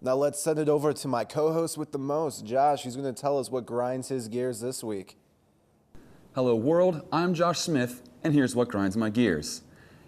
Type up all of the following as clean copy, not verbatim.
Now let's send it over to my co-host with the most, Josh, who's going to tell us what grinds his gears this week. Hello world, I'm Josh Smith, and here's what grinds my gears.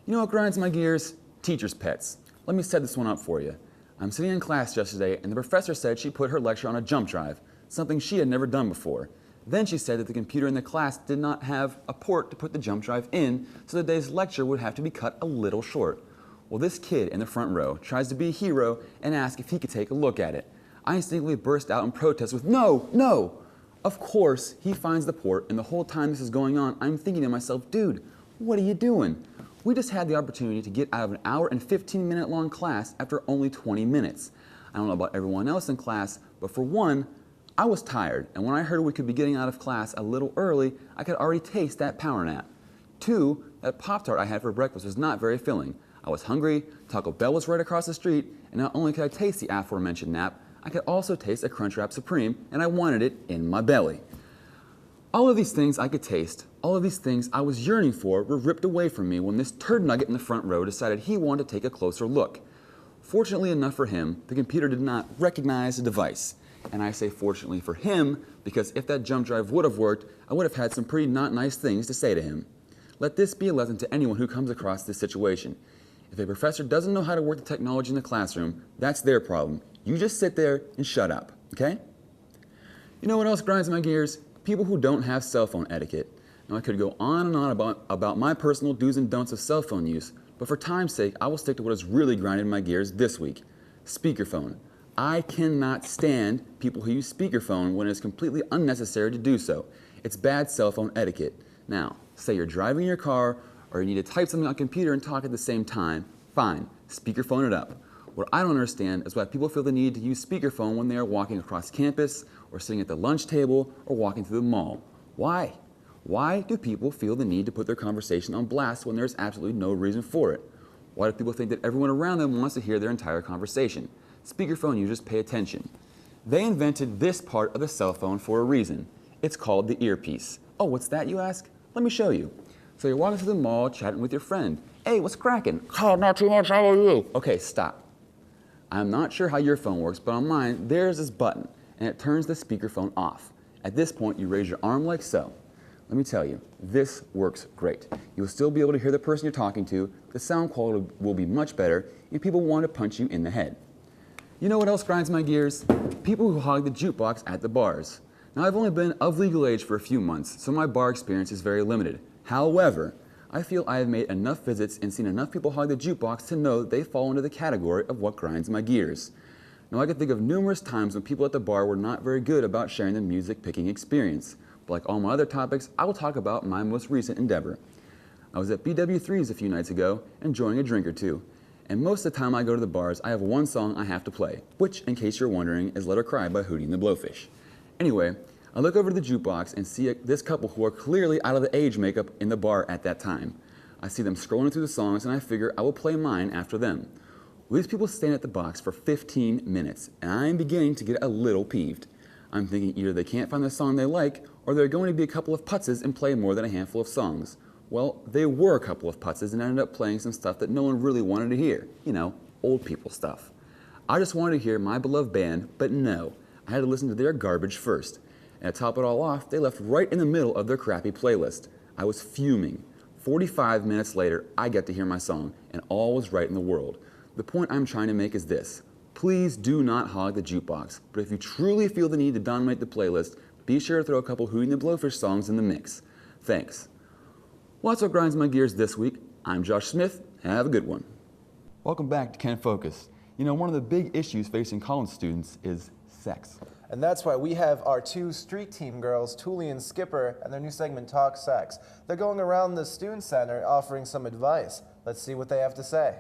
You know what grinds my gears? Teachers' pets. Let me set this one up for you. I'm sitting in class yesterday, and the professor said she put her lecture on a jump drive, something she had never done before. Then she said that the computer in the class did not have a port to put the jump drive in, so the day's lecture would have to be cut a little short. Well, this kid in the front row tries to be a hero and asks if he could take a look at it. I instinctively burst out in protest with, "No, no!" Of course, he finds the port, and the whole time this is going on, I'm thinking to myself, dude, what are you doing? We just had the opportunity to get out of an hour and 15-minute long class after only 20 minutes. I don't know about everyone else in class, but for one, I was tired, and when I heard we could be getting out of class a little early, I could already taste that power nap. Two, that Pop-Tart I had for breakfast was not very filling. I was hungry, Taco Bell was right across the street, and not only could I taste the aforementioned nap, I could also taste a Crunchwrap Supreme, and I wanted it in my belly. All of these things I could taste, all of these things I was yearning for were ripped away from me when this turd nugget in the front row decided he wanted to take a closer look. Fortunately enough for him, the computer did not recognize the device. And I say fortunately for him, because if that jump drive would have worked, I would have had some pretty not nice things to say to him. Let this be a lesson to anyone who comes across this situation. If a professor doesn't know how to work the technology in the classroom, that's their problem. You just sit there and shut up, okay? You know what else grinds my gears? People who don't have cell phone etiquette. Now I could go on and on about my personal do's and don'ts of cell phone use, but for time's sake, I will stick to what has really grinded my gears this week. Speakerphone. I cannot stand people who use speakerphone when it is completely unnecessary to do so. It's bad cell phone etiquette. Now, say you're driving your car or you need to type something on a computer and talk at the same time, fine, speakerphone it up. What I don't understand is why people feel the need to use speakerphone when they are walking across campus or sitting at the lunch table or walking through the mall. Why? Why do people feel the need to put their conversation on blast when there's absolutely no reason for it? Why do people think that everyone around them wants to hear their entire conversation? Speakerphone users pay attention. They invented this part of the cell phone for a reason. It's called the earpiece. Oh, what's that, you ask? Let me show you. So you're walking through the mall chatting with your friend. Hey, what's cracking? Oh, not too much, how are you? Okay, stop. I'm not sure how your phone works, but on mine, there's this button, and it turns the speakerphone off. At this point, you raise your arm like so. Let me tell you, this works great. You'll still be able to hear the person you're talking to, the sound quality will be much better, and people want to punch you in the head. You know what else grinds my gears? People who hog the jukebox at the bars. Now, I've only been of legal age for a few months, so my bar experience is very limited. However, I feel I have made enough visits and seen enough people hog the jukebox to know that they fall into the category of what grinds my gears. Now, I can think of numerous times when people at the bar were not very good about sharing the music picking experience. But like all my other topics, I will talk about my most recent endeavor. I was at BW3's a few nights ago, enjoying a drink or two. And most of the time I go to the bars, I have one song I have to play, which, in case you're wondering, is Let Her Cry by Hootie and the Blowfish. Anyway, I look over to the jukebox and see this couple who are clearly out of the age makeup in the bar at that time. I see them scrolling through the songs and I figure I will play mine after them. Well, these people stand at the box for 15 minutes, and I am beginning to get a little peeved. I'm thinking either they can't find the song they like, or there are going to be a couple of putzes and play more than a handful of songs. Well, they were a couple of putzes and ended up playing some stuff that no one really wanted to hear. You know, old people stuff. I just wanted to hear my beloved band, but no, I had to listen to their garbage first. And to top it all off, they left right in the middle of their crappy playlist. I was fuming. 45 minutes later, I got to hear my song, and all was right in the world. The point I'm trying to make is this. Please do not hog the jukebox, but if you truly feel the need to dominate the playlist, be sure to throw a couple Hootie and the Blowfish songs in the mix. Thanks. Well, that's what grinds my gears this week. I'm Josh Smith. Have a good one. Welcome back to Ken Focus. You know, one of the big issues facing college students is sex. And that's why we have our two street team girls, Tuli and Skipper, and their new segment, Talk Sex. They're going around the student center offering some advice. Let's see what they have to say.